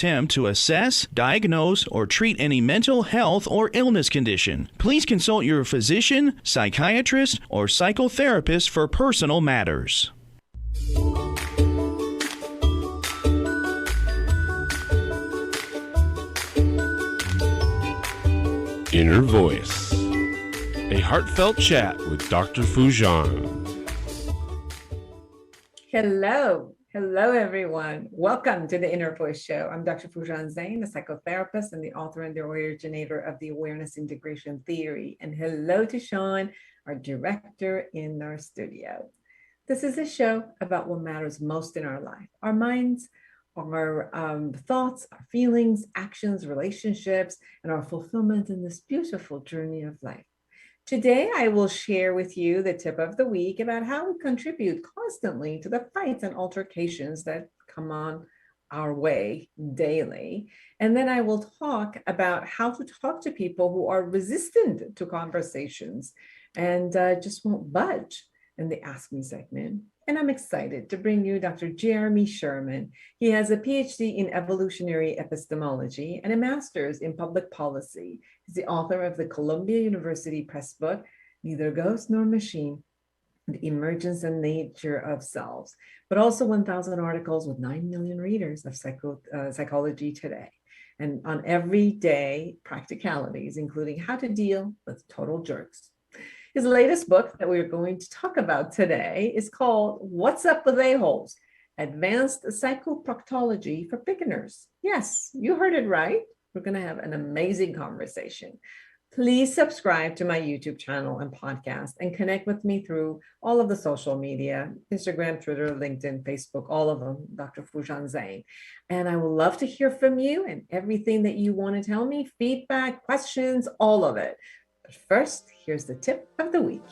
attempt to assess, diagnose, or treat any mental health or illness condition. Please consult your physician, psychiatrist, or psychotherapist for personal matters. Inner Voice, a heartfelt chat with Dr. Foojan. Hello, everyone. Welcome to the Inner Voice Show. I'm Dr. Foojan Zain, a psychotherapist and the author and the originator of the Awareness Integration Theory. And hello to Sean, our director in our studio. This is a show about what matters most in our life, our minds, our thoughts, our feelings, actions, relationships, and our fulfillment in this beautiful journey of life. Today, I will share with you the tip of the week about how we contribute constantly to the fights and altercations that come on our way daily. And then I will talk about how to talk to people who are resistant to conversations and just won't budge in the Ask Me segment. And I'm excited to bring you Dr. Jeremy Sherman. He has a PhD in evolutionary epistemology and a master's in public policy. He's the author of the Columbia University Press book, Neither Ghost Nor Machine, The Emergence and Nature of Selves, but also 1,000 articles with 9 million readers of Psychology Today, and on everyday practicalities, including how to deal with total jerks. His latest book that we're going to talk about today is called What's Up with A-Holes? Advanced Psychoproctology for Beginners. Yes, you heard it right. We're going to have an amazing conversation. Please subscribe to my YouTube channel and podcast and connect with me through all of the social media, Instagram, Twitter, LinkedIn, Facebook, all of them, Dr. Foojan Zain. And I would love to hear from you and everything that you want to tell me, feedback, questions, all of it. But first, here's the tip of the week.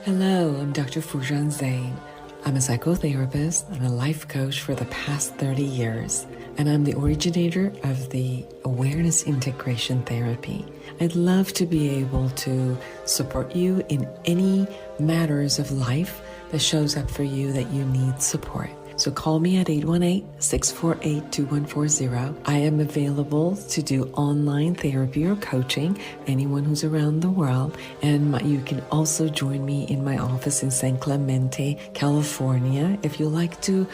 Hello, I'm Dr. Foojan Zain. I'm a psychotherapist and a life coach for the past 30 years, and I'm the originator of the Awareness Integration Therapy. I'd love to be able to support you in any matters of life that shows up for you that you need support. So call me at 818-648-2140. I am available to do online therapy or coaching, anyone who's around the world. And you can also join me in my office in San Clemente, California, if you like to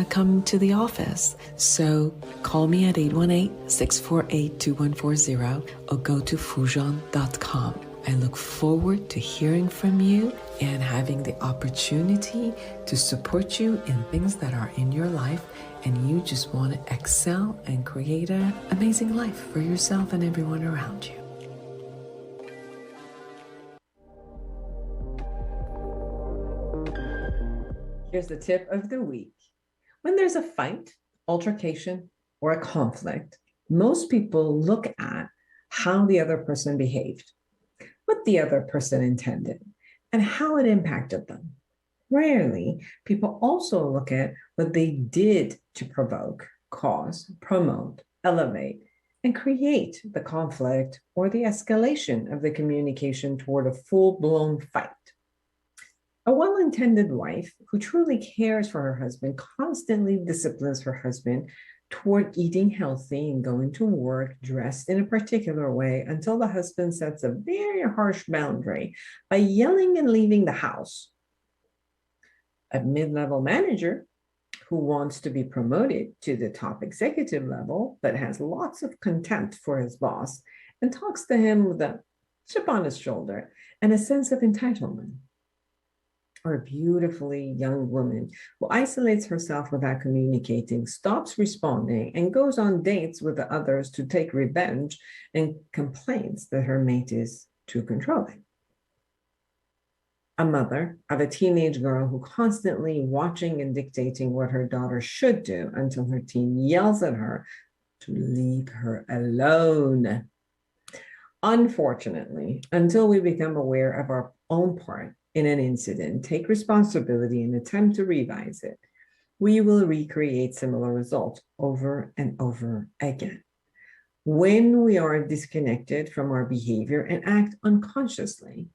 come to the office. So call me at 818-648-2140 or go to foojan.com. I look forward to hearing from you and having the opportunity to support you in things that are in your life and you just want to excel and create an amazing life for yourself and everyone around you. Here's the tip of the week. When there's a fight, altercation, or a conflict, most people look at how the other person behaved, what the other person intended, and how it impacted them. Rarely, people also look at what they did to provoke, cause, promote, elevate, and create the conflict or the escalation of the communication toward a full-blown fight. A well-intended wife who truly cares for her husband constantly disciplines her husband toward eating healthy and going to work dressed in a particular way until the husband sets a very harsh boundary by yelling and leaving the house. A mid-level manager who wants to be promoted to the top executive level but has lots of contempt for his boss and talks to him with a chip on his shoulder and a sense of entitlement. Or a beautifully young woman who isolates herself without communicating, stops responding, and goes on dates with the others to take revenge and complains that her mate is too controlling. A mother of a teenage girl who constantly watching and dictating what her daughter should do until her teen yells at her to leave her alone. Unfortunately, until we become aware of our own part in an incident, take responsibility and attempt to revise it, we will recreate similar results over and over again. When we are disconnected from our behavior and act unconsciously,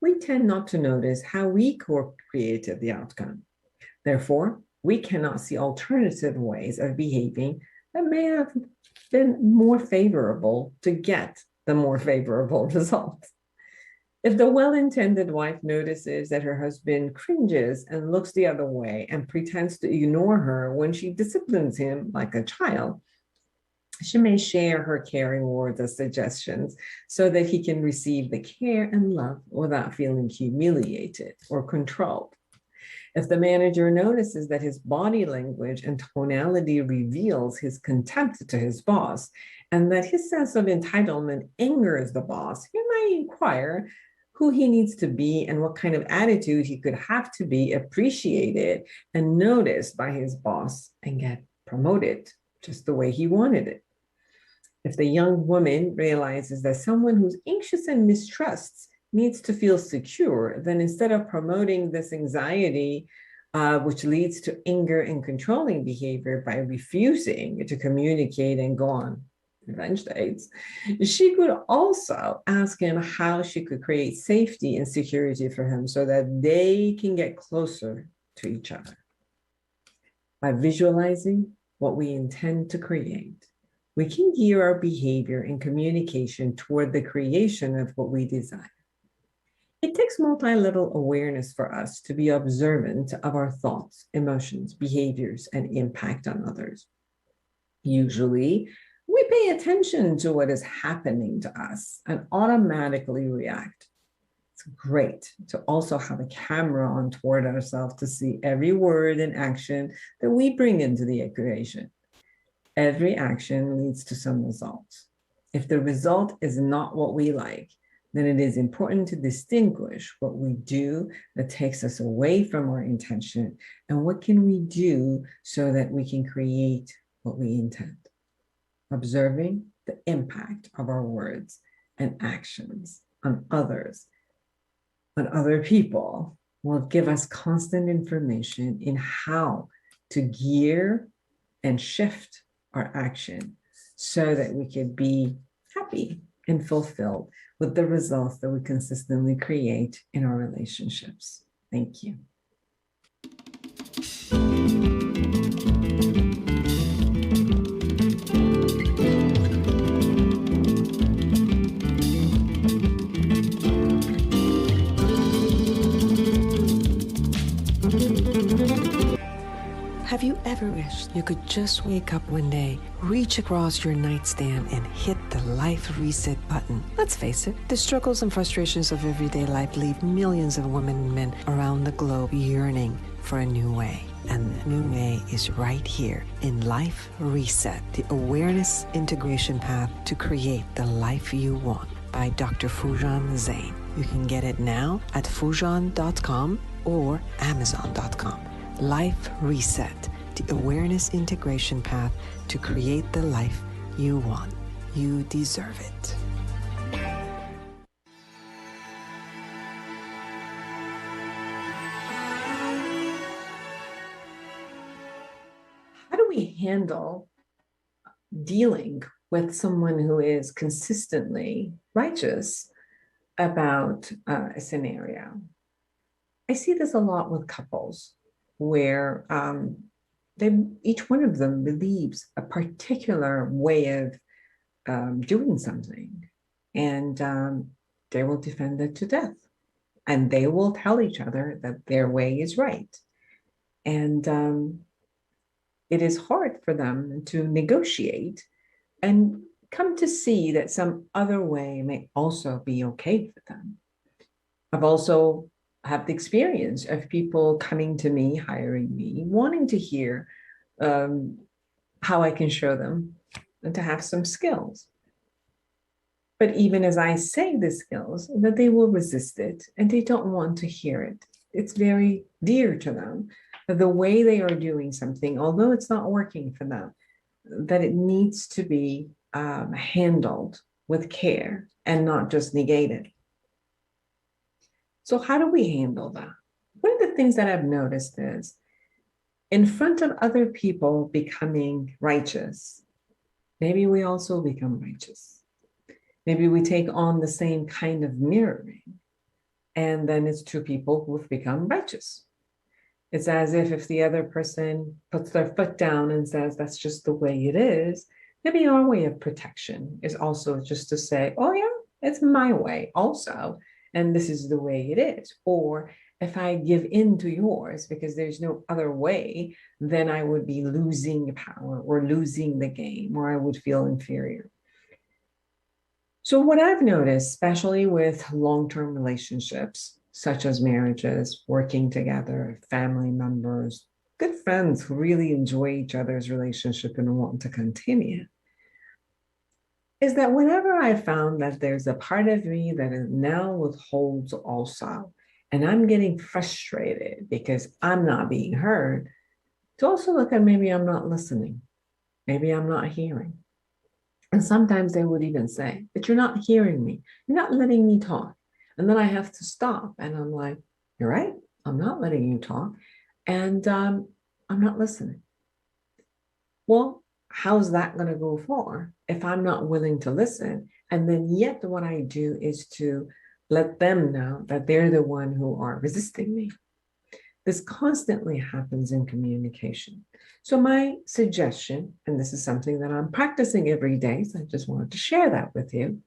we tend not to notice how we co-created the outcome. Therefore, we cannot see alternative ways of behaving that may have been more favorable to get the more favorable result. If the well-intended wife notices that her husband cringes and looks the other way and pretends to ignore her when she disciplines him like a child, she may share her caring words as suggestions so that he can receive the care and love without feeling humiliated or controlled. If the manager notices that his body language and tonality reveals his contempt to his boss and that his sense of entitlement angers the boss, he might inquire who he needs to be and what kind of attitude he could have to be appreciated and noticed by his boss and get promoted just the way he wanted it. If the young woman realizes that someone who's anxious and mistrusts needs to feel secure, then instead of promoting this anxiety, which leads to anger and controlling behavior by refusing to communicate and go on revenge dates, she could also ask him how she could create safety and security for him so that they can get closer to each other. By visualizing what we intend to create, we can gear our behavior and communication toward the creation of what we desire. It takes multi-level awareness for us to be observant of our thoughts, emotions, behaviors, and impact on others. Usually, we pay attention to what is happening to us and automatically react. It's great to also have a camera on toward ourselves to see every word and action that we bring into the equation. Every action leads to some results. If the result is not what we like, then it is important to distinguish what we do that takes us away from our intention and what can we do so that we can create what we intend. Observing the impact of our words and actions on others, on other people, will give us constant information in how to gear and shift our action so that we can be happy and fulfilled with the results that we consistently create in our relationships. Thank you. Have you ever wished you could just wake up one day, reach across your nightstand, and hit the life reset button? Let's face it, the struggles and frustrations of everyday life leave millions of women and men around the globe yearning for a new way. And the new way is right here in Life Reset, the awareness integration path to create the life you want by Dr. Foojan Zain. You can get it now at Foojan.com or Amazon.com. Life Reset, the awareness integration path to create the life you want. You deserve it. How do we handle dealing with someone who is consistently righteous about a scenario? I see this a lot with couples where each one of them believes a particular way of doing something, and they will defend it to death, and they will tell each other that their way is right. And it is hard for them to negotiate and come to see that some other way may also be okay for them. I've also have the experience of people coming to me, hiring me, wanting to hear how I can show them and to have some skills. But even as I say the skills, that they will resist it and they don't want to hear it. It's very dear to them that the way they are doing something, although it's not working for them, that it needs to be handled with care and not just negated. So how do we handle that? One of the things that I've noticed is in front of other people becoming righteous, maybe we also become righteous. Maybe we take on the same kind of mirroring. And then it's two people who've become righteous. It's as if the other person puts their foot down and says, that's just the way it is, maybe our way of protection is also just to say, oh yeah, it's my way also, and this is the way it is. Or if I give in to yours because there's no other way, then I would be losing power or losing the game, or I would feel inferior. So what I've noticed, especially with long-term relationships, such as marriages, working together, family members, good friends who really enjoy each other's relationship and want to continue, is that whenever I found that there's a part of me that now withholds also, and I'm getting frustrated because I'm not being heard, to also look at maybe I'm not listening, maybe I'm not hearing. And sometimes they would even say, but you're not hearing me. You're not letting me talk. And then I have to stop. And I'm like, you're right. I'm not letting you talk. And I'm not listening. Well, how's that going to go far if I'm not willing to listen? And then yet what I do is to let them know that they're the one who are resisting me. This constantly happens in communication. So my suggestion, and this is something that I'm practicing every day, so I just wanted to share that with you,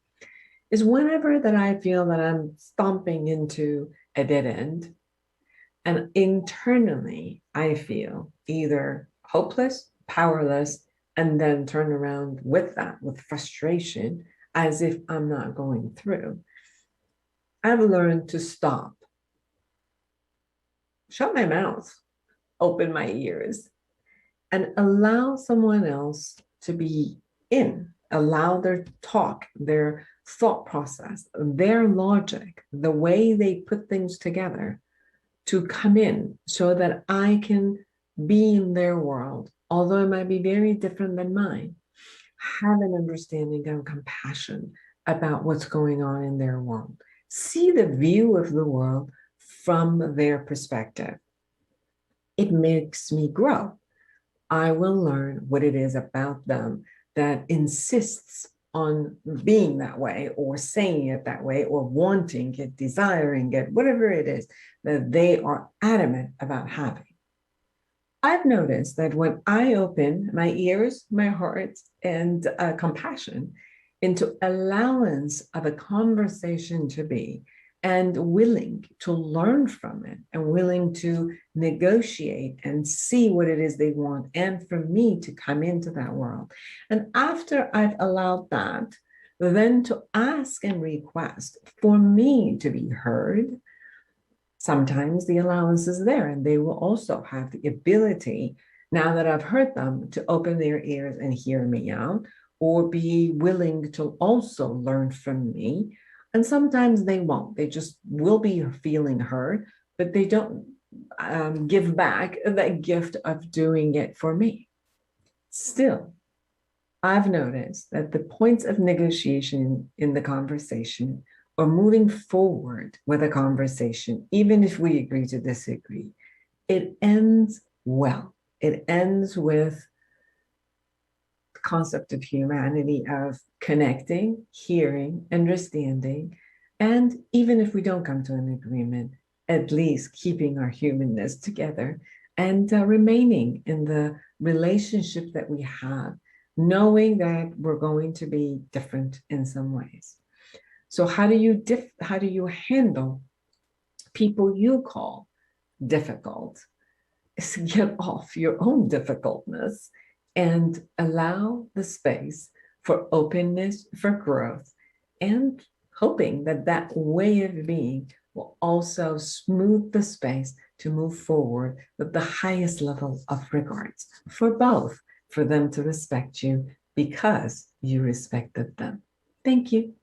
is whenever that I feel that I'm stomping into a dead end, and internally I feel either hopeless, powerless, and then turn around with that, with frustration, as if I'm not going through, I've learned to stop, shut my mouth, open my ears, and allow someone else to be in, allow their talk, their thought process, their logic, the way they put things together to come in so that I can be in their world, although it might be very different than mine, have an understanding and compassion about what's going on in their world, see the view of the world from their perspective. It makes me grow. I will learn what it is about them that insists on being that way, or saying it that way, or wanting it, desiring it, whatever it is that they are adamant about having. I've noticed that when I open my ears, my heart, and compassion into allowance of a conversation to be, and willing to learn from it, and willing to negotiate and see what it is they want, and for me to come into that world. And after I've allowed that, then to ask and request for me to be heard, sometimes the allowance is there, and they will also have the ability, now that I've heard them, to open their ears and hear me out, or be willing to also learn from me. And sometimes they won't. They just will be feeling heard, but they don't give back that gift of doing it for me. Still, I've noticed that the points of negotiation in the conversation, or moving forward with a conversation, even if we agree to disagree, it ends well. It ends with the concept of humanity, of connecting, hearing, understanding, and even if we don't come to an agreement, at least keeping our humanness together and remaining in the relationship that we have, knowing that we're going to be different in some ways. So how do you handle people you call difficult? Is to get off your own difficultness and allow the space for openness, for growth, and hoping that that way of being will also smooth the space to move forward with the highest level of regards for both, for them to respect you because you respected them. Thank you.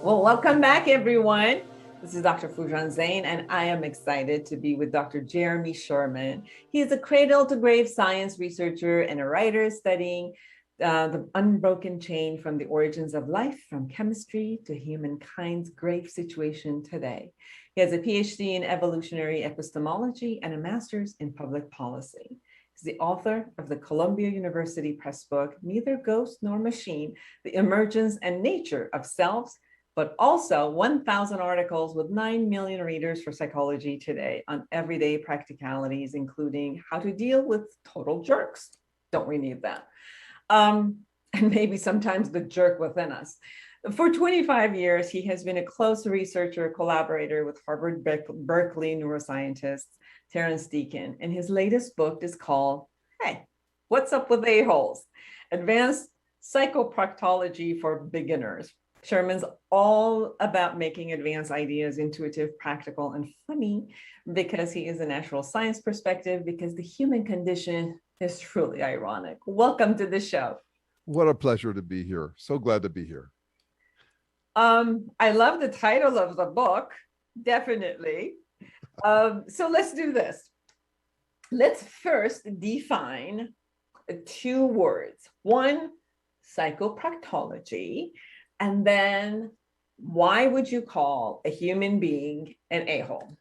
Well, welcome back, everyone. This is Dr. Foojan Zain, and I am excited to be with Dr. Jeremy Sherman. He is a cradle to grave science researcher and a writer studying the unbroken chain from the origins of life, from chemistry to humankind's grave situation today. He has a PhD in evolutionary epistemology and a master's in public policy. He's the author of the Columbia University Press book, Neither Ghost Nor Machine, The Emergence and Nature of Selves, but also 1,000 articles with 9 million readers for Psychology Today on everyday practicalities, including how to deal with total jerks. Don't we need that? And maybe sometimes the jerk within us. For 25 years, he has been a close researcher, collaborator with Harvard Berkeley neuroscientist Terence Deacon, and his latest book is called, Hey, What's Up with A-Holes? Advanced Psychoproctology for Beginners. Sherman's all about making advanced ideas intuitive, practical, and funny because he is a natural science perspective, because the human condition is truly ironic. Welcome to the show. What a pleasure to be here. So glad to be here. I love the title of the book, definitely. So let's do this. Let's first define 2 words. One, psychoproctology, and then why would you call a human being an a-hole?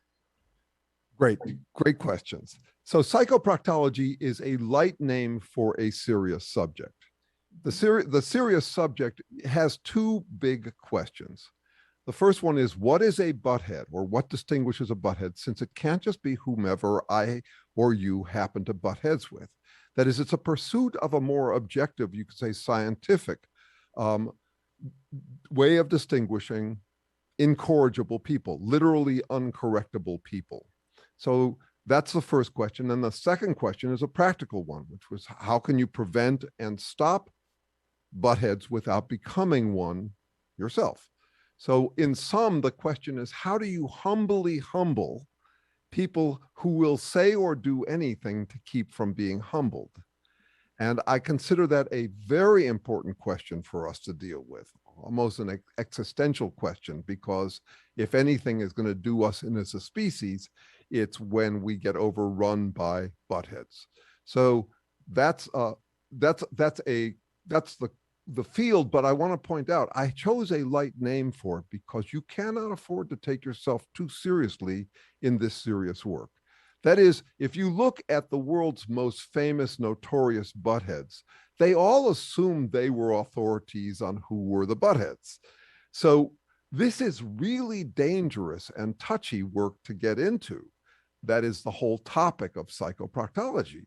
Great questions. So psychoproctology is a light name for a serious subject. The serious subject has 2 big questions. The first one is, what is a butthead, or what distinguishes a butthead, since it can't just be whomever I or you happen to butt heads with. That is, it's a pursuit of a more objective, you could say scientific, way of distinguishing incorrigible people, literally uncorrectable people. So that's the first question. And the second question is a practical one, which was, how can you prevent and stop buttheads without becoming one yourself? So in sum, the question is, how do you humbly humble people who will say or do anything to keep from being humbled? And I consider that a very important question for us to deal with, almost an existential question, because if anything is going to do us in as a species, it's when we get overrun by buttheads. So that's the field, but I want to point out, I chose a light name for it because you cannot afford to take yourself too seriously in this serious work. That is, if you look at the world's most famous, notorious buttheads, they all assumed they were authorities on who were the buttheads. So this is really dangerous and touchy work to get into. That is the whole topic of psychoproctology.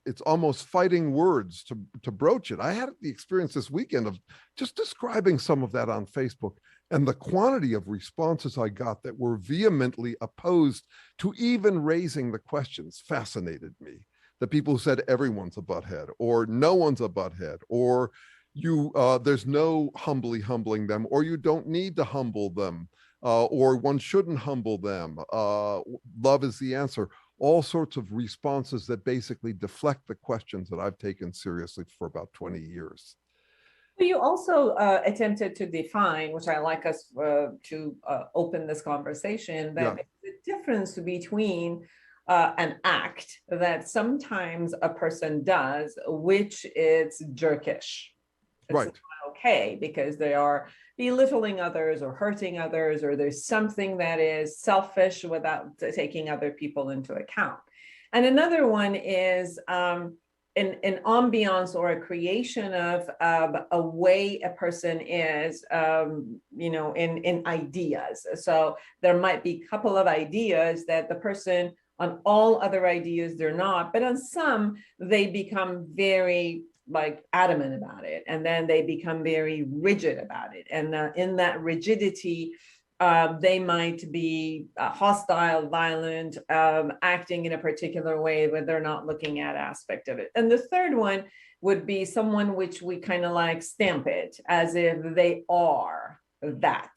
It's almost fighting words to broach it. I had the experience this weekend of just describing some of that on Facebook, and the quantity of responses I got that were vehemently opposed to even raising the questions fascinated me. The people who said everyone's a butthead, or no one's a butthead, or there's no humbling them, or you don't need to humble them, or one shouldn't humble them. Love is the answer. All sorts of responses that basically deflect the questions that I've taken seriously for about 20 years. You also attempted to define, which I like us to open this conversation, that there's a difference between an act that sometimes a person does, which is jerkish. It's right. Not okay, because they are belittling others or hurting others, or there's something that is selfish without taking other people into account. And another one is an ambiance or a creation of a way a person is, in ideas. So there might be a couple of ideas that the person, on all other ideas, they're not, but on some, they become very adamant about it, and then they become very rigid about it, and in that rigidity they might be hostile, violent, acting in a particular way, but they're not looking at aspect of it. And the third one would be someone which we kind of stamp it as if they are that.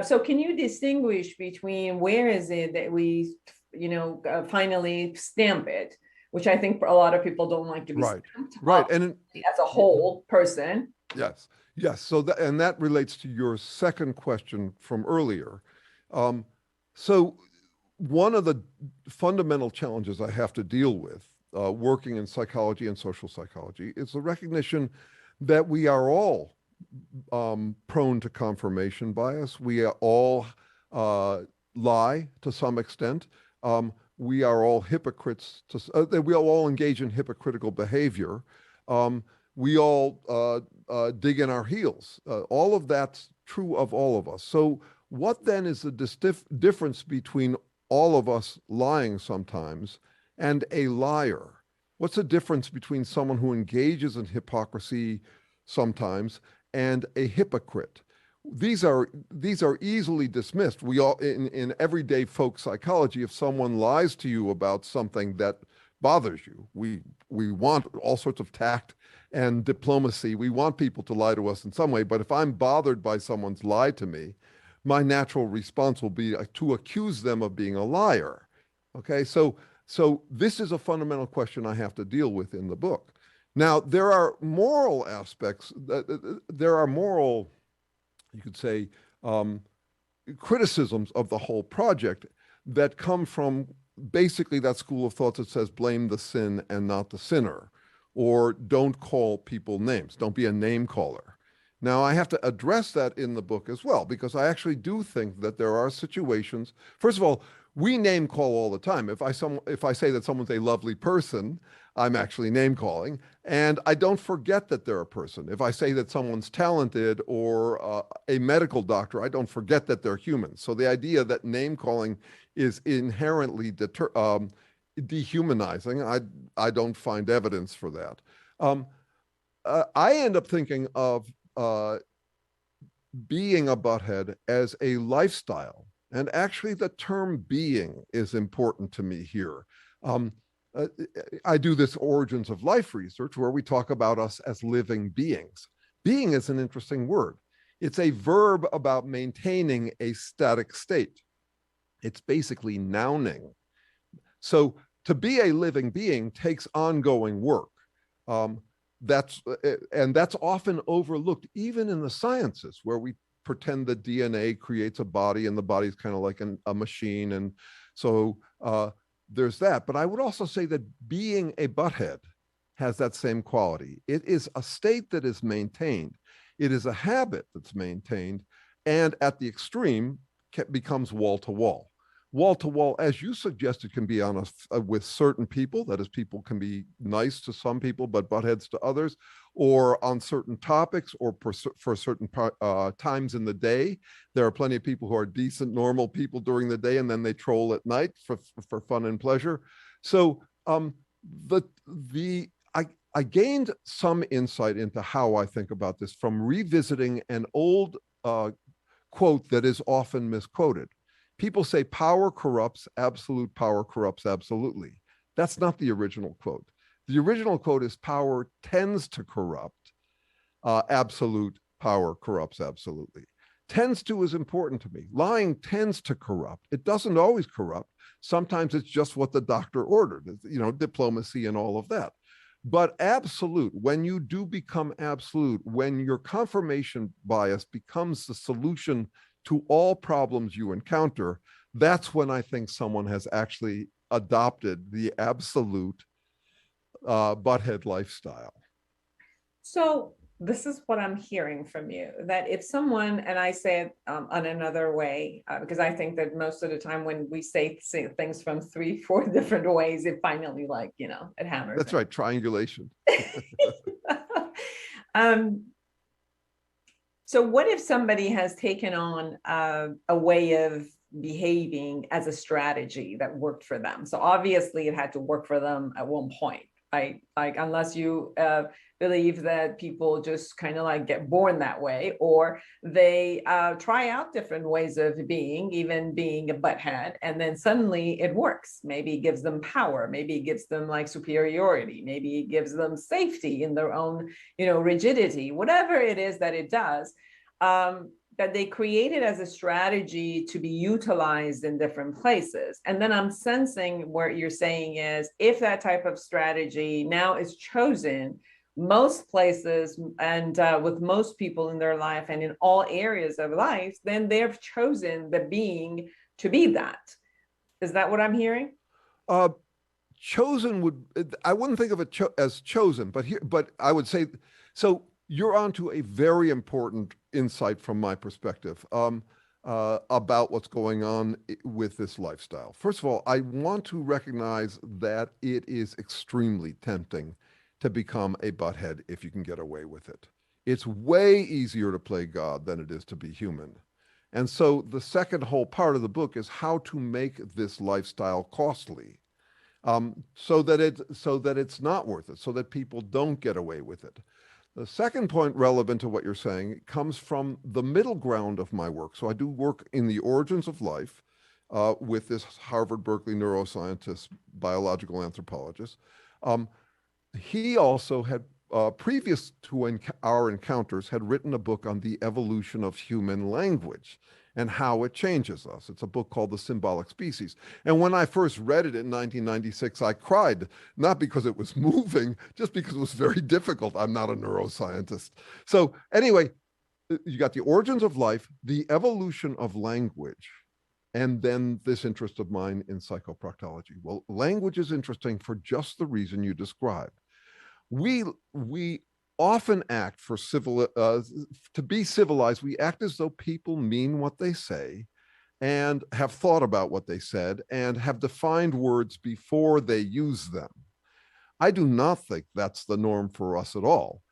So can you distinguish between where is it that we finally stamp it, which I think a lot of people don't like to be stamped right, and as a whole person. Yes. So that relates to your second question from earlier. So one of the fundamental challenges I have to deal with working in psychology and social psychology. It's the recognition that we are all prone to confirmation bias. We are all lie to some extent. We are all hypocrites. We all engage in hypocritical behavior. We all dig in our heels. All of that's true of all of us. So what then is the difference between all of us lying sometimes and a liar? What's the difference between someone who engages in hypocrisy sometimes and a hypocrite? These are easily dismissed. We all in everyday folk psychology, if someone lies to you about something that bothers you, we want all sorts of tact and diplomacy. We want people to lie to us in some way. But if I'm bothered by someone's lie to me, my natural response will be to accuse them of being a liar. Okay, so this is a fundamental question I have to deal with in the book. Now, there are moral aspects, there are moral, you could say, criticisms of the whole project that come from basically that school of thought that says blame the sin and not the sinner, or don't call people names, don't be a name caller. Now, I have to address that in the book as well, because I actually do think that there are situations. First of all, we name call all the time. If I say that someone's a lovely person, I'm actually name calling, and I don't forget that they're a person. If I say that someone's talented or a medical doctor, I don't forget that they're human. So the idea that name calling is inherently dehumanizing, I don't find evidence for that. I end up thinking of being a butthead as a lifestyle. And actually the term being is important to me here. I do this origins of life research where we talk about us as living beings. Being is an interesting word. It's a verb about maintaining a static state. It's basically nouning. So to be a living being takes ongoing work. That's often overlooked even in the sciences, where we pretend that DNA creates a body and the body is kind of like a machine. And so there's that. But I would also say that being a butthead has that same quality. It is a state that is maintained. It is a habit that's maintained, and at the extreme becomes wall to wall. Wall to wall, as you suggested, can be on with certain people. That is, people can be nice to some people, but buttheads to others, or on certain topics, or for certain times in the day. There are plenty of people who are decent, normal people during the day, and then they troll at night for fun and pleasure. So I gained some insight into how I think about this from revisiting an old quote that is often misquoted. People say power corrupts, absolute power corrupts absolutely. That's not the original quote. The original quote is power tends to corrupt, absolute power corrupts absolutely. Tends to is important to me. Lying tends to corrupt. It doesn't always corrupt. Sometimes it's just what the doctor ordered, diplomacy and all of that. But absolute, when you do become absolute, when your confirmation bias becomes the solution to all problems you encounter, that's when I think someone has actually adopted the absolute butthead lifestyle. So this is what I'm hearing from you, that if someone, and I say it on another way, because I think that most of the time when we say things from 3-4 different ways, it finally it hammers. That's right, triangulation. So what if somebody has taken on a way of behaving as a strategy that worked for them? So obviously it had to work for them at one point, right? Like, unless you believe that people just kind of like get born that way, or they try out different ways of being, even being a butthead, and then suddenly it works. Maybe it gives them power, maybe it gives them like superiority, maybe it gives them safety in their own, rigidity, whatever it is that it does, that they created as a strategy to be utilized in different places. And then I'm sensing what you're saying is, if that type of strategy now is chosen, most places and with most people in their life and in all areas of life, then they've chosen the being to be that. Is that what I'm hearing? chosen would, I wouldn't think of it as chosen, but I would say, so you're onto a very important insight from my perspective about what's going on with this lifestyle. First of all, I want to recognize that it is extremely tempting to become a butthead if you can get away with it. It's way easier to play God than it is to be human. And so the second whole part of the book is how to make this lifestyle costly, so that it's not worth it, so that people don't get away with it. The second point relevant to what you're saying comes from the middle ground of my work. So I do work in the origins of life with this Harvard Berkeley neuroscientist, biological anthropologist. He also had, previous to our encounters, had written a book on the evolution of human language and how it changes us. It's a book called The Symbolic Species. And when I first read it in 1996, I cried, not because it was moving, just because it was very difficult. I'm not a neuroscientist. So anyway, you got the origins of life, the evolution of language, and then this interest of mine in psychoproctology. Well, language is interesting for just the reason you described. We often act for to be civilized. We act as though people mean what they say and have thought about what they said and have defined words before they use them. I do not think that's the norm for us at all.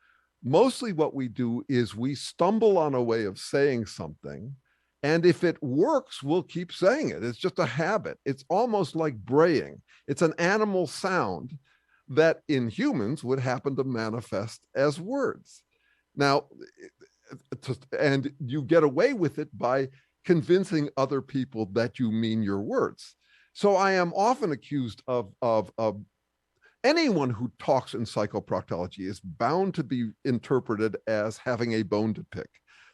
Mostly what we do is we stumble on a way of saying something, and if it works, we'll keep saying it. It's just a habit. It's almost like braying. It's an animal sound that in humans would happen to manifest as words. Now, and you get away with it by convincing other people that you mean your words. So I am often accused of anyone who talks in psychoproctology is bound to be interpreted as having a bone to pick.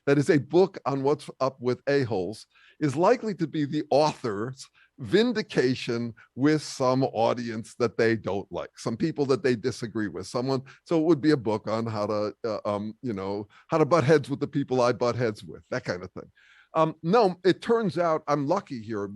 That is, a book on what's up with a-holes is likely to be the author's vindication with some audience that they don't like, some people that they disagree with, someone. So it would be a book on how to, how to butt heads with the people I butt heads with, that kind of thing. No, it turns out I'm lucky here.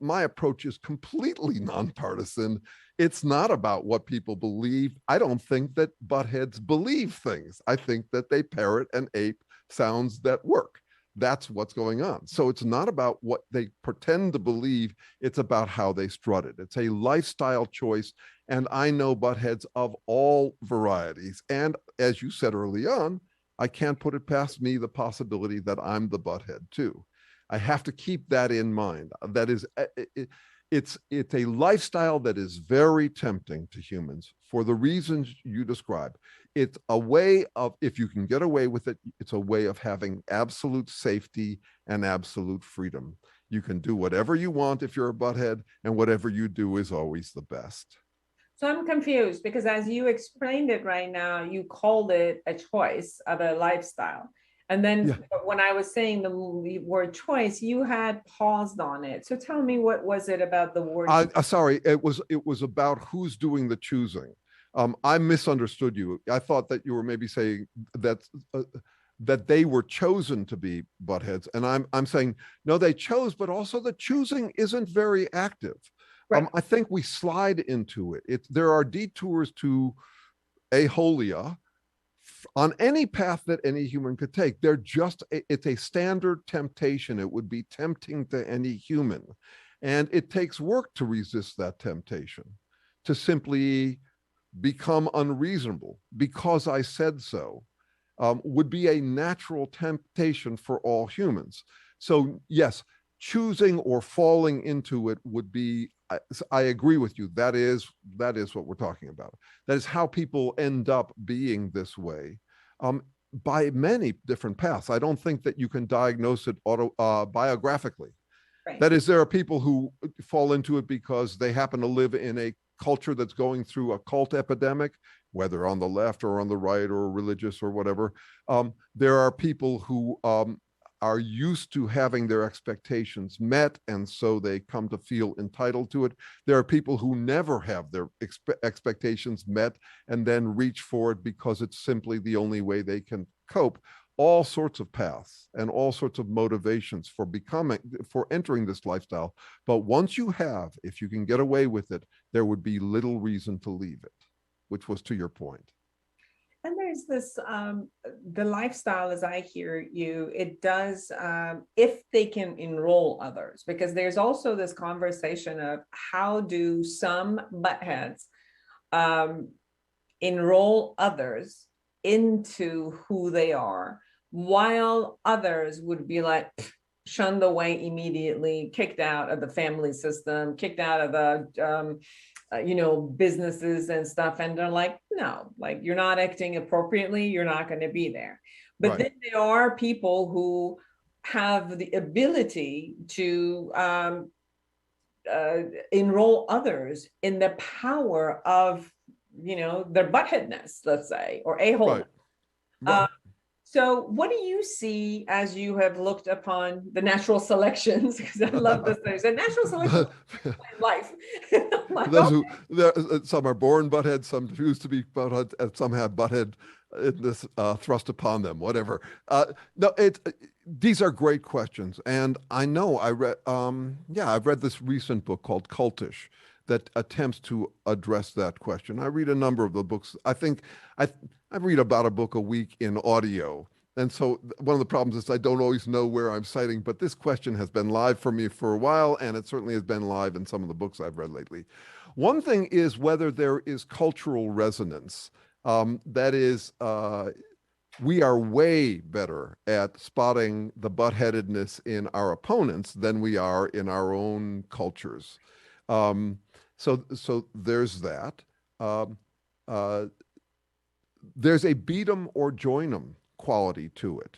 My approach is completely nonpartisan. It's not about what people believe. I don't think that buttheads believe things. I think that they parrot and ape sounds that work. That's what's going on. So it's not about what they pretend to believe. It's about how they strut it. It's a lifestyle choice. And I know buttheads of all varieties. And as you said early on, I can't put it past me the possibility that I'm the butthead too. I have to keep that in mind. That is, it's a lifestyle that is very tempting to humans for the reasons you describe. It's a way of, if you can get away with it, it's a way of having absolute safety and absolute freedom. You can do whatever you want if you're a butthead, and whatever you do is always the best. So I'm confused because as you explained it right now, you called it a choice of a lifestyle. And then when I was saying the word choice, you had paused on it. So tell me, what was it about the word? Sorry, it was about who's doing the choosing. I misunderstood you. I thought that you were maybe saying that that they were chosen to be buttheads, and I'm saying no, they chose, but also the choosing isn't very active. Right. I think we slide into it. There are detours to aholia on any path that any human could take. They're just, it's a standard temptation. It would be tempting to any human. And it takes work to resist that temptation, to simply become unreasonable because I said so, would be a natural temptation for all humans. So yes, choosing or falling into it would be, I agree with you. That is what we're talking about. That is how people end up being this way, by many different paths. I don't think that you can diagnose it biographically. Right. That is, there are people who fall into it because they happen to live in a culture that's going through a cult epidemic, whether on the left or on the right or religious or whatever. There are people who are used to having their expectations met, and so they come to feel entitled to it. There are people who never have their expectations met and then reach for it because it's simply the only way they can cope. all sorts of paths and all sorts of motivations for entering this lifestyle. But once you have, if you can get away with it, there would be little reason to leave it, which was to your point. And there's this, the lifestyle, as I hear you, it does, if they can enroll others, because there's also this conversation of how do some buttheads enroll others into who they are, while others would be like shunned away immediately, kicked out of the family system, kicked out of the businesses and stuff. And they're like, no, like you're not acting appropriately, you're not going to be there. But Right. then there are people who have the ability to enroll others in the power of, their buttheadness, let's say, or a-hole. Right. Right. So what do you see as you have looked upon the natural selections? Because I love this. There's a natural selection in life. Like, Those who, some are born butthead, some choose to be butthead, and some have butthead in this thrust upon them, whatever. No, these are great questions. And I know I've read this recent book called Cultish that attempts to address that question. I read a number of the books. I think I read about a book a week in audio. And so one of the problems is I don't always know where I'm citing, but this question has been live for me for a while, and it certainly has been live in some of the books I've read lately. One thing is whether there is cultural resonance. That is, we are way better at spotting the buttheadedness in our opponents than we are in our own cultures. So there's that. There's a beat 'em or join 'em quality to it.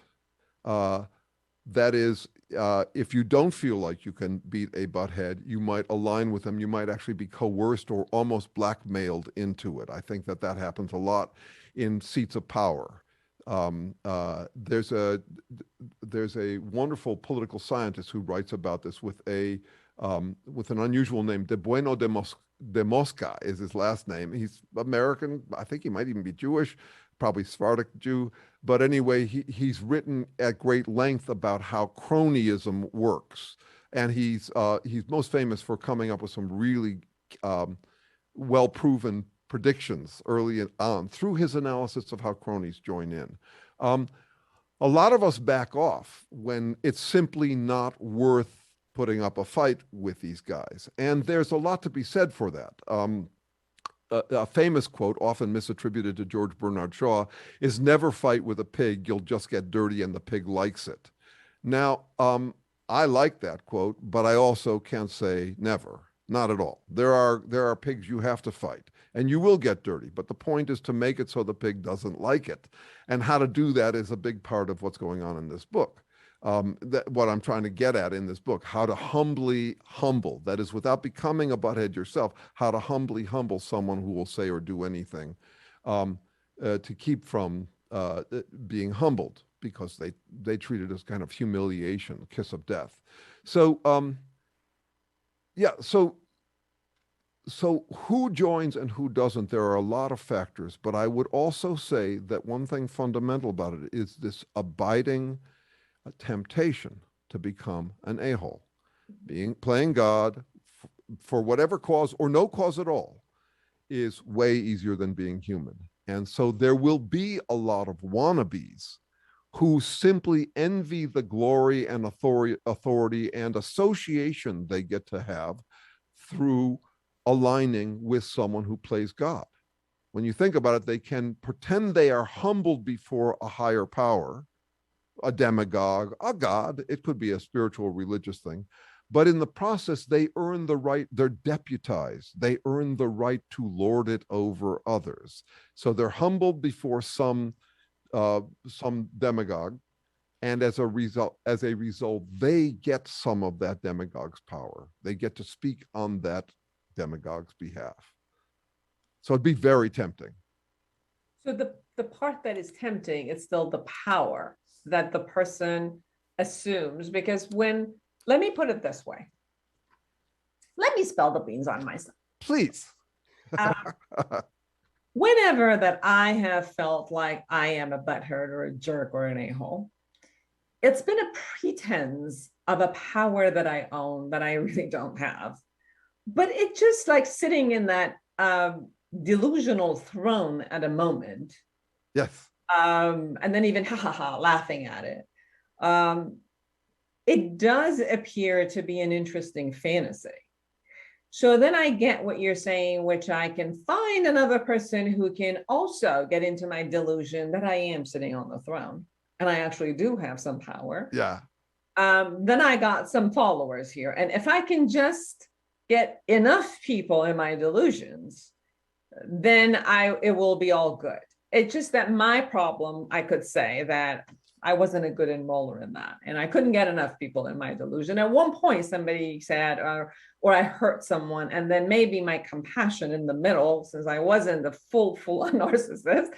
That is, if you don't feel like you can beat a butthead, you might align with them. You might actually be coerced or almost blackmailed into it. I think that happens a lot in seats of power. There's a wonderful political scientist who writes about this with an unusual name. De Bueno de Mosca is his last name. He's American. I think he might even be Jewish, probably Sephardic Jew. But anyway, he's written at great length about how cronyism works. And he's most famous for coming up with some really well-proven predictions early on through his analysis of how cronies join in. A lot of us back off when it's simply not worth putting up a fight with these guys. And there's a lot to be said for that. A famous quote, often misattributed to George Bernard Shaw, is never fight with a pig, you'll just get dirty and the pig likes it. Now, I like that quote, but I also can't say never, not at all. There are pigs you have to fight and you will get dirty, but the point is to make it so the pig doesn't like it. And how to do that is a big part of what's going on in this book. What I'm trying to get at in this book, how to humbly humble, that is without becoming a butthead yourself, how to humbly humble someone who will say or do anything to keep from being humbled because they treat it as kind of humiliation, kiss of death. So, so who joins and who doesn't, there are a lot of factors, but I would also say that one thing fundamental about it is this abiding a temptation to become an a-hole. Playing God for whatever cause or no cause at all is way easier than being human. And so there will be a lot of wannabes who simply envy the glory and authority and association they get to have through aligning with someone who plays God. When you think about it, they can pretend they are humbled before a higher power, a demagogue, a god. It could be a spiritual religious thing, but in the process they earn the right, they're deputized, they earn the right to lord it over others. So they're humbled before some demagogue, and as a result they get some of that demagogue's power. They get to speak on that demagogue's behalf. So it'd be very tempting. So the part that is tempting, it's still the power that the person assumes, because let me put it this way. Let me spill the beans on myself. Please. whenever that I have felt like I am a butthurt or a jerk or an a-hole, it's been a pretense of a power that I own that I really don't have. But it just like sitting in that delusional throne at a moment. Yes. And then even laughing at it. It does appear to be an interesting fantasy. So then I get what you're saying, which I can find another person who can also get into my delusion that I am sitting on the throne and I actually do have some power. Yeah. Then I got some followers here. And if I can just get enough people in my delusions, then it will be all good. It's just that my problem, I could say that I wasn't a good enroller in that. And I couldn't get enough people in my delusion. At one point, somebody said, or I hurt someone, and then maybe my compassion in the middle, since I wasn't the full narcissist,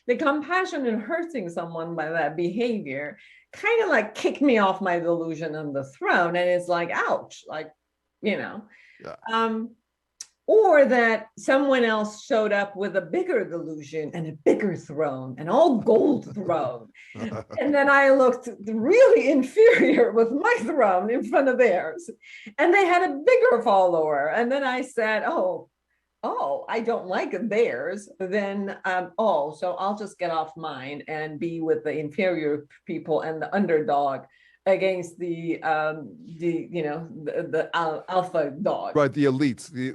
the compassion in hurting someone by that behavior kind of like kicked me off my delusion on the throne. And it's like, ouch, like, you know. Yeah. Or that someone else showed up with a bigger delusion and a bigger throne, an all gold throne. And then I looked really inferior with my throne in front of theirs. And they had a bigger follower. And then I said, oh, I don't like theirs. Then, so I'll just get off mine and be with the inferior people and the underdog against the alpha dog. Right, the elites, the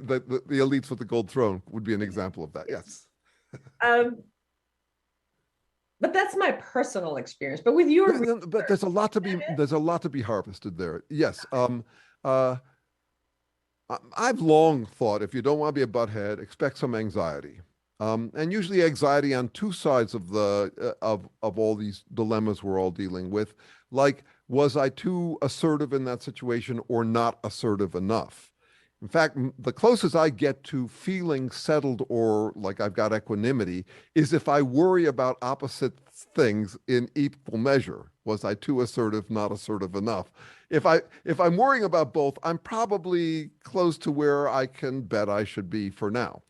elites with the gold throne would be an example of that. Yes. But that's my personal experience. But with your but there's a lot to be harvested there. Yes. I've long thought if you don't want to be a butthead, expect some anxiety. And usually anxiety on two sides of the of all these dilemmas we're all dealing with. Like, was I too assertive in that situation or not assertive enough? In fact, the closest I get to feeling settled or like I've got equanimity is if I worry about opposite things in equal measure. Was I too assertive, not assertive enough? If I'm worrying about both, I'm probably close to where I can bet I should be for now.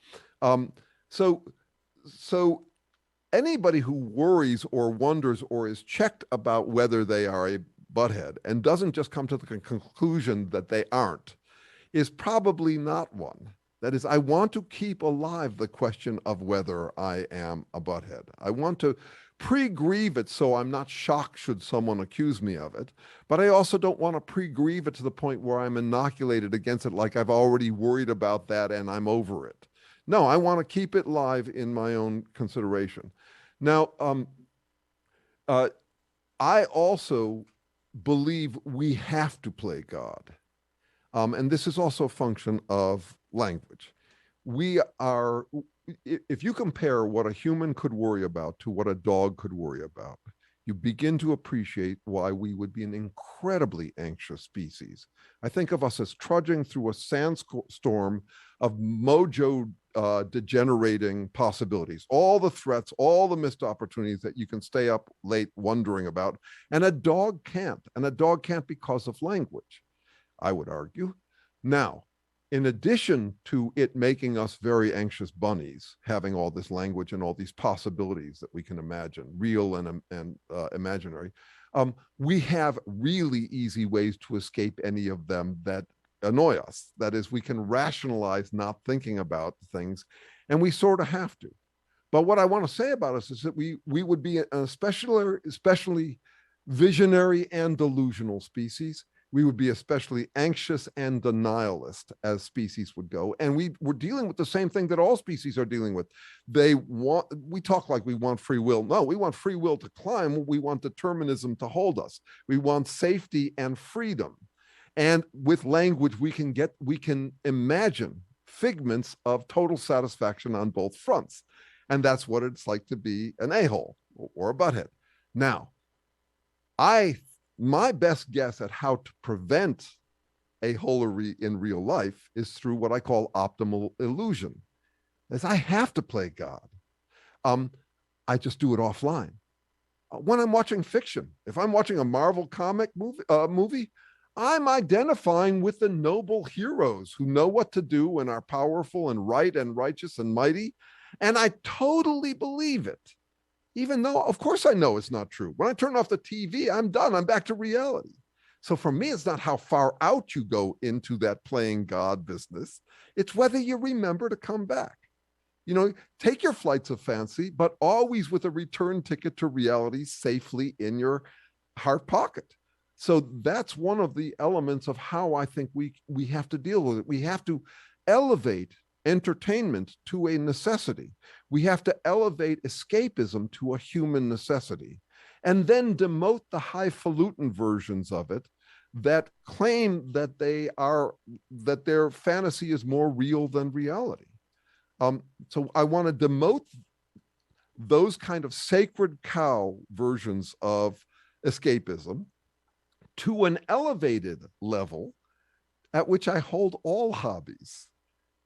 So anybody who worries or wonders or is checked about whether they are a butthead and doesn't just come to the conclusion that they aren't is probably not one. That is, I want to keep alive the question of whether I am a butthead. I want to pre-grieve it so I'm not shocked should someone accuse me of it, but I also don't want to pre-grieve it to the point where I'm inoculated against it like I've already worried about that and I'm over it. No, I want to keep it live in my own consideration. Now, I also believe we have to play God. And this is also a function of language. We are, if you compare what a human could worry about to what a dog could worry about, you begin to appreciate why we would be an incredibly anxious species. I think of us as trudging through a sandstorm of mojo degenerating possibilities, all the threats, all the missed opportunities that you can stay up late wondering about. And a dog can't. And a dog can't because of language, I would argue. Now, in addition to it making us very anxious bunnies, having all this language and all these possibilities that we can imagine, real and imaginary, we have really easy ways to escape any of them that annoy us. That is, we can rationalize not thinking about things, and we sort of have to. But what I want to say about us is that we would be an especially visionary and delusional species. We would be especially anxious and denialist as species would go. And we're dealing with the same thing that all species are dealing with. We talk like we want free will. No, we want free will to climb. We want determinism to hold us. We want safety and freedom. And with language, we can imagine figments of total satisfaction on both fronts. And that's what it's like to be an a-hole or a butthead. Now, my best guess at how to prevent a-holery in real life is through what I call optimal illusion. As I have to play God. I just do it offline. When I'm watching fiction, if I'm watching a Marvel comic movie, I'm identifying with the noble heroes who know what to do and are powerful and right and righteous and mighty. And I totally believe it, even though, of course, I know it's not true. When I turn off the TV, I'm done. I'm back to reality. So for me, it's not how far out you go into that playing God business. It's whether you remember to come back. You know, take your flights of fancy, but always with a return ticket to reality safely in your heart pocket. So that's one of the elements of how I think we have to deal with it. We have to elevate entertainment to a necessity. We have to elevate escapism to a human necessity, and then demote the highfalutin versions of it that claim that their fantasy is more real than reality. So I want to demote those kind of sacred cow versions of escapism to an elevated level at which I hold all hobbies,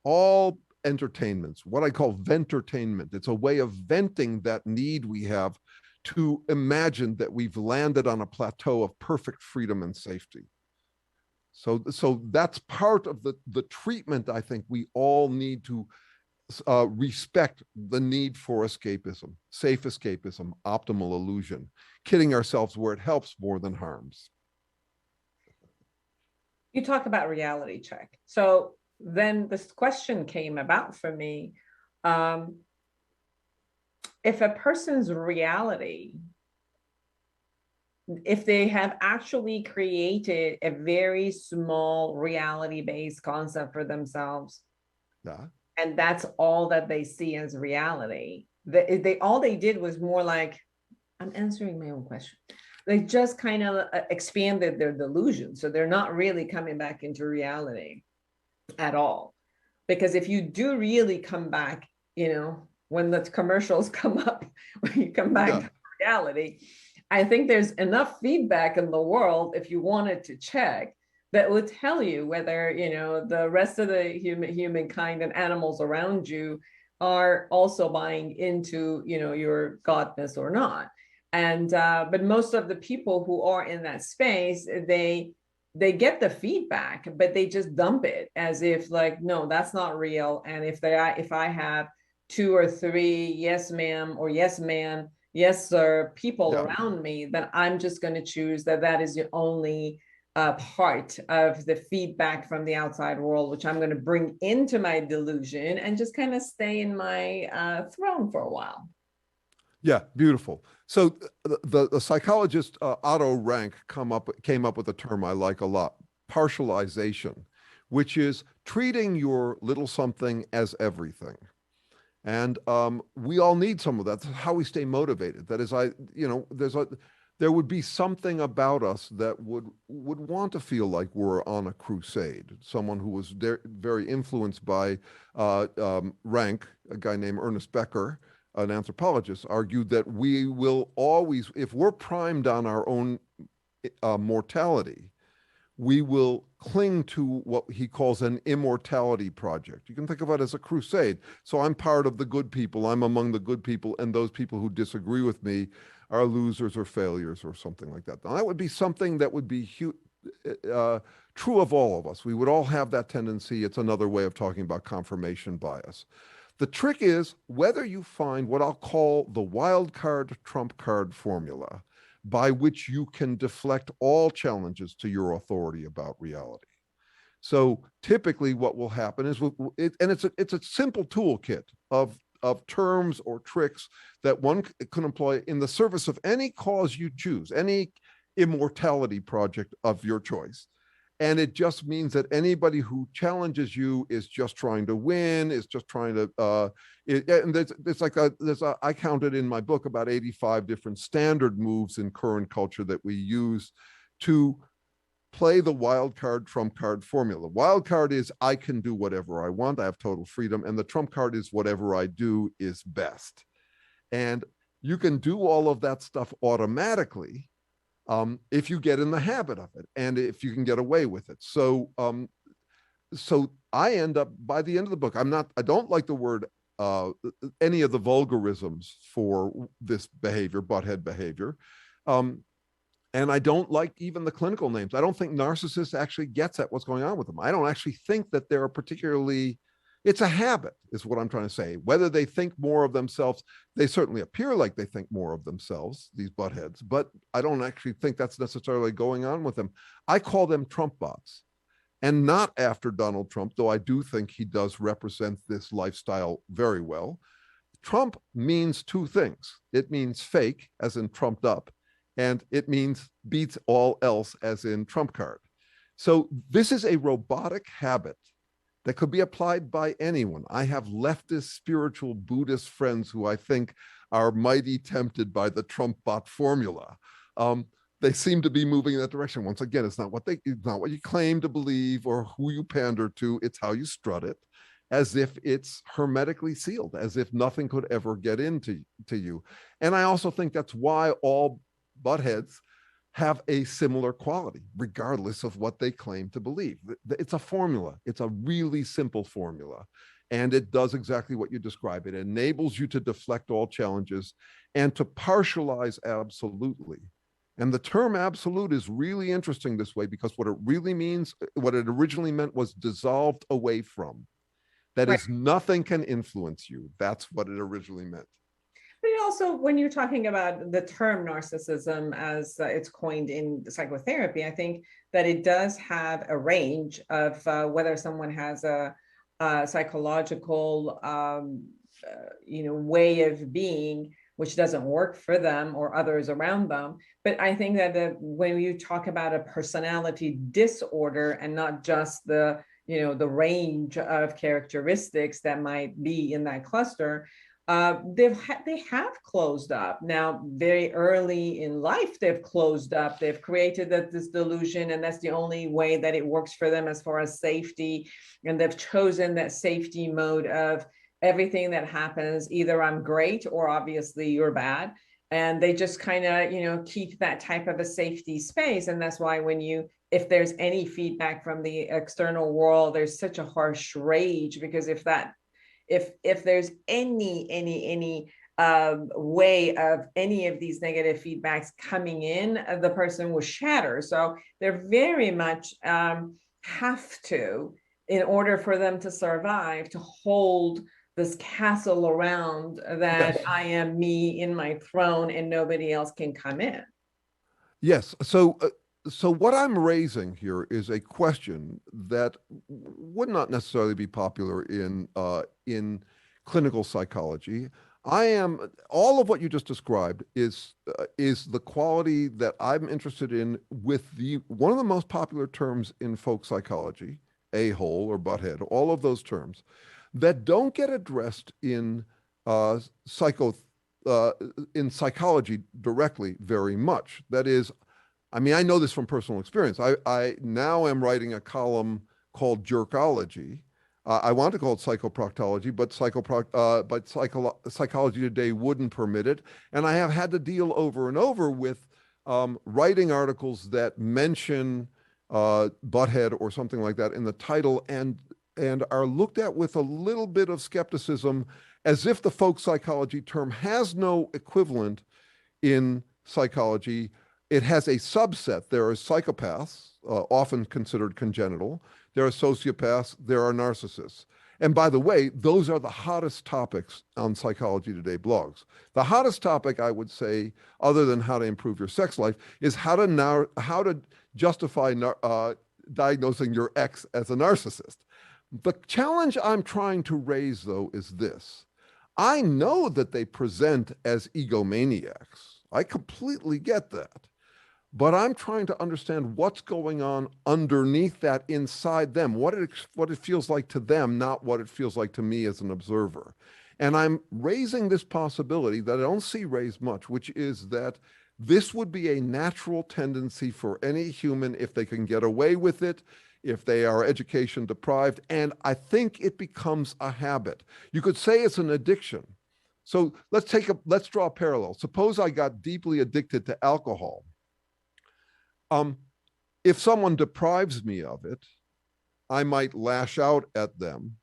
all entertainments, what I call ventertainment. It's a way of venting that need we have to imagine that we've landed on a plateau of perfect freedom and safety. So that's part of the treatment I think we all need to respect the need for escapism, safe escapism, optimal illusion, kidding ourselves where it helps more than harms. You talk about reality check. So then this question came about for me. If a person's reality, if they have actually created a very small reality-based concept for themselves, Yeah. and that's all that they see as reality, all they did was more like, I'm answering my own question. They just kind of expanded their delusion. So they're not really coming back into reality at all. Because if you do really come back, you know, when the commercials come up, when you come back to reality, I think there's enough feedback in the world, if you wanted to check, that would tell you whether, you know, the rest of the humankind and animals around you are also buying into, you know, your godness or not. And but most of the people who are in that space, they get the feedback, but they just dump it as if like, no, that's not real. And if I have 2 or 3 yes ma'am or yes man, yes sir people around me, then I'm just going to choose that is the only part of the feedback from the outside world, which I'm going to bring into my delusion and just kind of stay in my throne for a while. Yeah, beautiful. So the psychologist Otto Rank came up with a term I like a lot, partialization, which is treating your little something as everything. And we all need some of that. That's how we stay motivated. That is, there would be something about us that would want to feel like we're on a crusade. Someone who was very influenced by Rank, a guy named Ernest Becker, an anthropologist, argued that we will always, if we're primed on our own mortality, we will cling to what he calls an immortality project. You can think of it as a crusade. So I'm part of the good people. I'm among the good people, and those people who disagree with me are losers or failures or something like that. Now, that would be something that would be true of all of us. We would all have that tendency. It's another way of talking about confirmation bias. The trick is whether you find what I'll call the wild card trump card formula, by which you can deflect all challenges to your authority about reality. So typically what will happen is, it's a simple toolkit of terms or tricks that one can employ in the service of any cause you choose, any immortality project of your choice. And it just means that anybody who challenges you is just trying to win, is just trying to, I counted in my book about 85 different standard moves in current culture that we use to play the wild card, trump card formula. Wild card is I can do whatever I want. I have total freedom. And the trump card is whatever I do is best. And you can do all of that stuff automatically if you get in the habit of it and if you can get away with it. So I end up, by the end of the book, I don't like the word, any of the vulgarisms for this behavior, butthead behavior. And I don't like even the clinical names. I don't think narcissists actually gets at what's going on with them. I don't actually think that they're a particularly It's a habit, is what I'm trying to say. Whether they think more of themselves, they certainly appear like they think more of themselves, these buttheads, but I don't actually think that's necessarily going on with them. I call them Trump bots, and not after Donald Trump, though I do think he does represent this lifestyle very well. Trump means two things. It means fake, as in trumped up, and it means beats all else, as in trump card. So this is a robotic habit that could be applied by anyone. I have leftist, spiritual Buddhist friends who I think are mighty tempted by the Trump bot formula. They seem to be moving in that direction. Once again, it's not what you claim to believe or who you pander to. It's how you strut it, as if it's hermetically sealed, as if nothing could ever get into you. And I also think that's why all buttheads have a similar quality, regardless of what they claim to believe. It's a formula. It's a really simple formula. And it does exactly what you describe. It enables you to deflect all challenges and to partialize absolutely. And the term absolute is really interesting this way, because what it really means, what it originally meant, was dissolved away from. That is, nothing can influence you. That's what it originally meant. But also, when you're talking about the term narcissism as it's coined in psychotherapy, I think that it does have a range of whether someone has a psychological, way of being, which doesn't work for them or others around them. But I think that when you talk about a personality disorder and not just the range of characteristics that might be in that cluster, they have closed up. Now, very early in life, they've closed up. They've created this delusion, and that's the only way that it works for them as far as safety. And they've chosen that safety mode of everything that happens, either I'm great or obviously you're bad. And they just kind of, keep that type of a safety space. And that's why if there's any feedback from the external world, there's such a harsh rage, because if there's any way of any of these negative feedbacks coming in, the person will shatter. So they're very much have to, in order for them to survive, to hold this castle around that. Yes. I am me in my throne and nobody else can come in. Yes. So what I'm raising here is a question that would not necessarily be popular in clinical psychology. All of what you just described is the quality that I'm interested in with one of the most popular terms in folk psychology, a-hole or butthead, all of those terms that don't get addressed in psychology directly very much. That is, I mean, I know this from personal experience. I now am writing a column called Jerkology. I want to call it psychoproctology, but Psychology Today wouldn't permit it. And I have had to deal over and over with writing articles that mention butthead or something like that in the title, and are looked at with a little bit of skepticism, as if the folk psychology term has no equivalent in psychology. It has a subset. There are psychopaths, often considered congenital. There are sociopaths. There are narcissists. And by the way, those are the hottest topics on Psychology Today blogs. The hottest topic, I would say, other than how to improve your sex life, is how to justify diagnosing your ex as a narcissist. The challenge I'm trying to raise, though, is this. I know that they present as egomaniacs. I completely get that. But I'm trying to understand what's going on underneath that, inside them, what it feels like to them, not what it feels like to me as an observer. And I'm raising this possibility that I don't see raised much, which is that this would be a natural tendency for any human if they can get away with it, if they are education deprived, and I think it becomes a habit. You could say it's an addiction. So let's draw a parallel. Suppose I got deeply addicted to alcohol. If someone deprives me of it, I might lash out at them,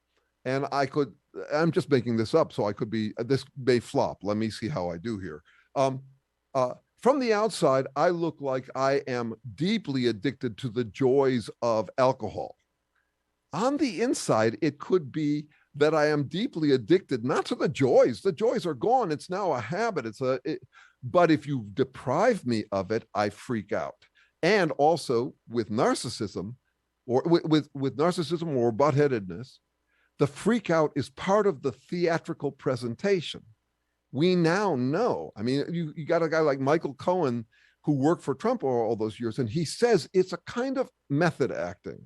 and I'm just making this up, so this may flop. Let me see how I do here. From the outside, I look like I am deeply addicted to the joys of alcohol. On the inside, it could be that I am deeply addicted, not to the joys. The joys are gone. It's now a habit. But if you deprive me of it, I freak out. And also with narcissism, or with narcissism or buttheadedness, the freak out is part of the theatrical presentation. We now know. I mean, you got a guy like Michael Cohen who worked for Trump all those years, and he says it's a kind of method acting.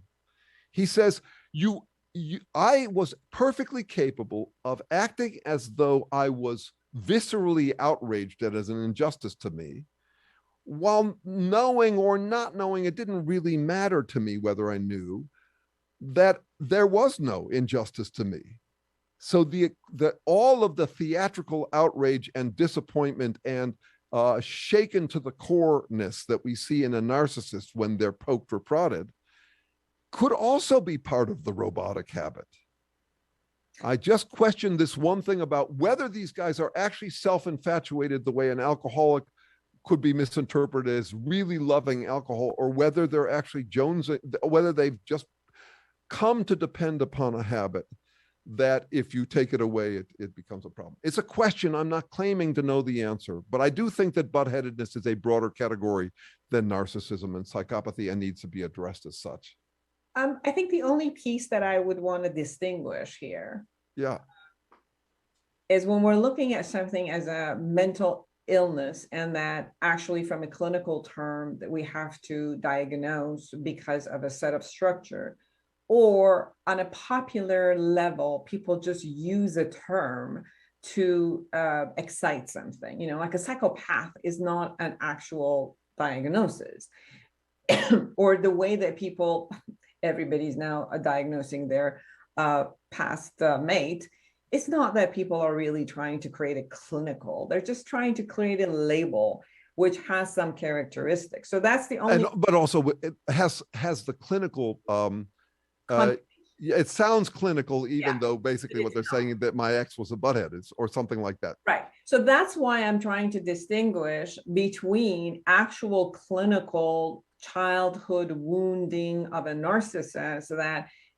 He says, I was perfectly capable of acting as though I was viscerally outraged at as an injustice to me, while knowing or not knowing, it didn't really matter to me whether I knew that there was no injustice to me. So all of the theatrical outrage and disappointment and shaken to the core-ness that we see in a narcissist when they're poked or prodded could also be part of the robotic habit. I just questioned this one thing about whether these guys are actually self-infatuated the way an alcoholic could be misinterpreted as really loving alcohol, or whether they're actually whether they've just come to depend upon a habit that if you take it away, it becomes a problem. It's a question. I'm not claiming to know the answer, but I do think that buttheadedness is a broader category than narcissism and psychopathy and needs to be addressed as such. I think the only piece that I would want to distinguish here is when we're looking at something as a mental illness, and that actually from a clinical term that we have to diagnose because of a set of structure, or on a popular level, people just use a term to excite something, like a psychopath is not an actual diagnosis. Or the way that everybody's now diagnosing their past mate. It's not that people are really trying to create a clinical, they're just trying to create a label which has some characteristics. So that's the only. But also it has the clinical, it sounds clinical, even though basically what they're saying is that my ex was a butthead or something like that. Right. So that's why I'm trying to distinguish between actual clinical childhood wounding of a narcissist,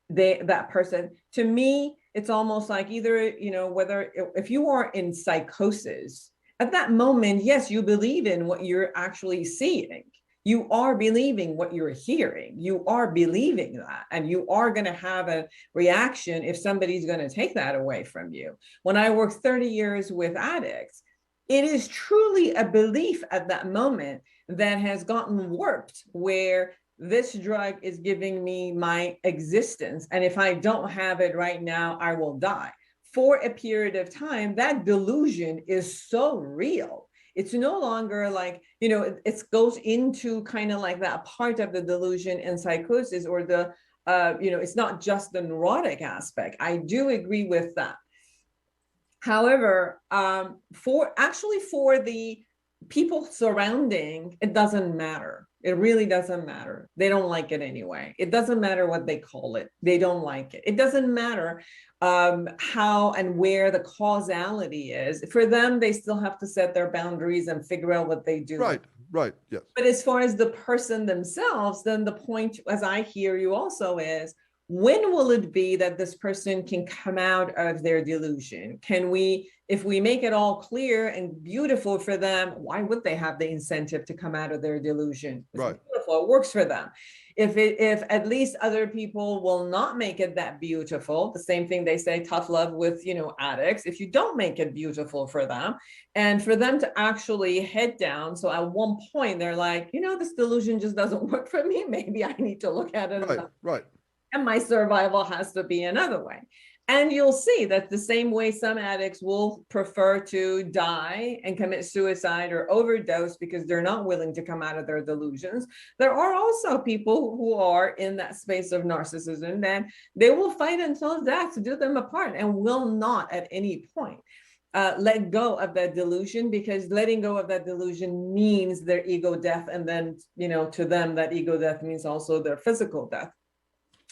that person, to me, it's almost like either, whether if you are in psychosis at that moment, yes, you believe in what you're actually seeing. You are believing what you're hearing. You are believing that, and you are going to have a reaction if somebody's going to take that away from you. When I worked 30 years with addicts, it is truly a belief at that moment that has gotten warped, where this drug is giving me my existence, and if I don't have it right now, I will die. For a period of time, that delusion is so real. It's no longer like, it goes into kind of like that part of the delusion and psychosis, or it's not just the neurotic aspect. I do agree with that. However, for the people surrounding, it doesn't matter. It really doesn't matter. They don't like it anyway. It doesn't matter what they call it. They don't like it. It doesn't matter how and where the causality is. For them, they still have to set their boundaries and figure out what they do. Right, yes. But as far as the person themselves, then the point, as I hear you also, is when will it be that this person can come out of their delusion? If we make it all clear and beautiful for them, why would they have the incentive to come out of their delusion? It's beautiful, it works for them. If at least other people will not make it that beautiful, the same thing they say, tough love with, addicts, if you don't make it beautiful for them, and for them to actually head down. So at one point they're like, this delusion just doesn't work for me. Maybe I need to look at it. Right. And my survival has to be another way. And you'll see that the same way some addicts will prefer to die and commit suicide or overdose because they're not willing to come out of their delusions, there are also people who are in that space of narcissism that they will fight until death to do them apart, and will not at any point let go of that delusion, because letting go of that delusion means their ego death. And then, to them, that ego death means also their physical death.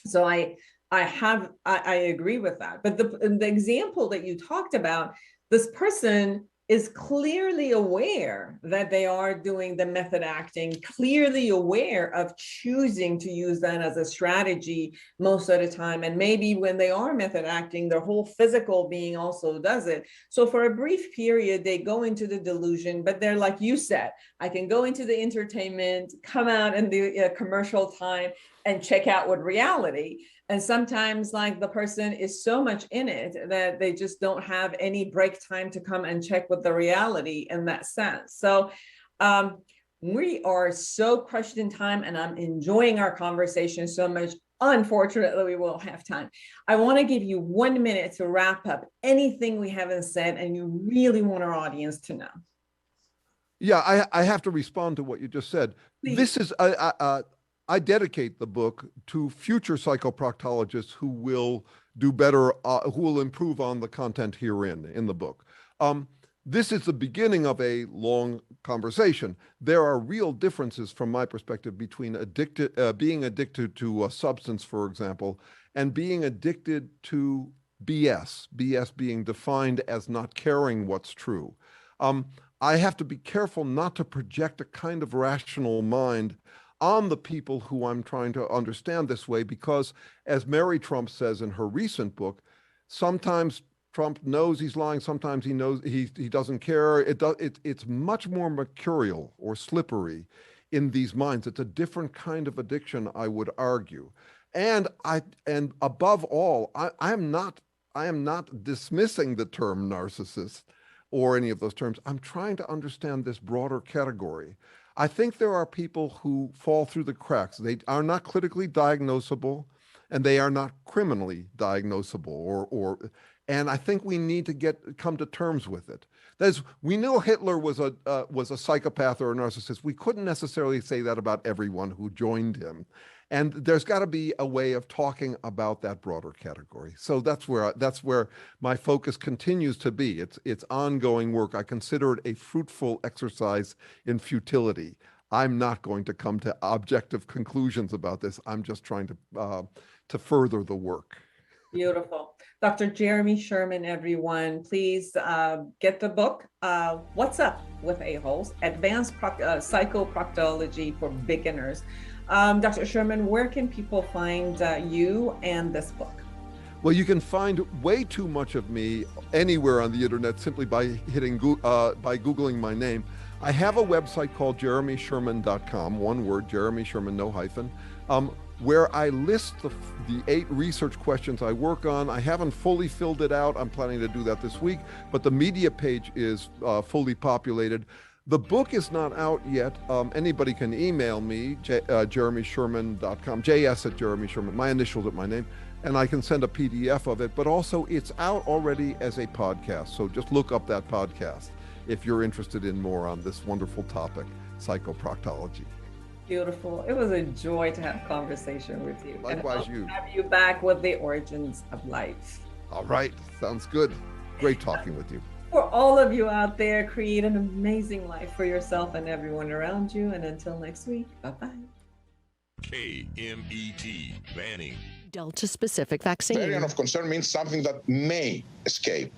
So I agree with that. But the example that you talked about, this person is clearly aware that they are doing the method acting, clearly aware of choosing to use that as a strategy most of the time. And maybe when they are method acting, their whole physical being also does it. So for a brief period, they go into the delusion, but they're like you said, I can go into the entertainment, come out in the commercial time and check out with reality. And sometimes like the person is so much in it that they just don't have any break time to come and check with the reality in that sense. So we are so crushed in time, and I'm enjoying our conversation so much. Unfortunately, we won't have time. I want to give you 1 minute to wrap up anything we haven't said and you really want our audience to know. Yeah, I have to respond to what you just said. Please. This is, I dedicate the book to future psychoproctologists who will do better, who will improve on the content herein in the book. This is the beginning of a long conversation. There are real differences from my perspective between being addicted to a substance, for example, and being addicted to BS, BS being defined as not caring what's true. I have to be careful not to project a kind of rational mind on the people who I'm trying to understand this way, because as Mary Trump says in her recent book, sometimes Trump knows he's lying, sometimes he knows he doesn't care. It's much more mercurial or slippery in these minds. It's a different kind of addiction, I would argue. And above all, I am not dismissing the term narcissist or any of those terms. I'm trying to understand this broader category. I think there are people who fall through the cracks. They are not clinically diagnosable, and they are not criminally diagnosable, and I think we need to come to terms with it. That is, we know Hitler was a psychopath or a narcissist. We couldn't necessarily say that about everyone who joined him. And there's got to be a way of talking about that broader category. So that's where my focus continues to be. It's ongoing work. I consider it a fruitful exercise in futility. I'm not going to come to objective conclusions about this. I'm just trying to further the work. Beautiful. Dr. Jeremy Sherman, everyone, please get the book, What's Up with A-Holes, Advanced Psychoproctology for Beginners. Dr. Sherman, where can people find you and this book? Well, you can find way too much of me anywhere on the internet simply by Googling my name. I have a website called jeremysherman.com, one word, Jeremy Sherman, no hyphen, where I list the 8 research questions I work on. I haven't fully filled it out. I'm planning to do that this week, but the media page is fully populated. The book is not out yet. Anybody can email me, jeremysherman.com, js@jeremysherman, my initials at my name, and I can send a PDF of it, but also it's out already as a podcast. So just look up that podcast if you're interested in more on this wonderful topic, psychoproctology. Beautiful. It was a joy to have a conversation with you. Likewise, and you. Have you back with the origins of life. All right. Sounds good. Great talking with you. For all of you out there, create an amazing life for yourself and everyone around you. And until next week, bye-bye. KMET banning. Delta-specific vaccine. Variant of concern means something that may escape.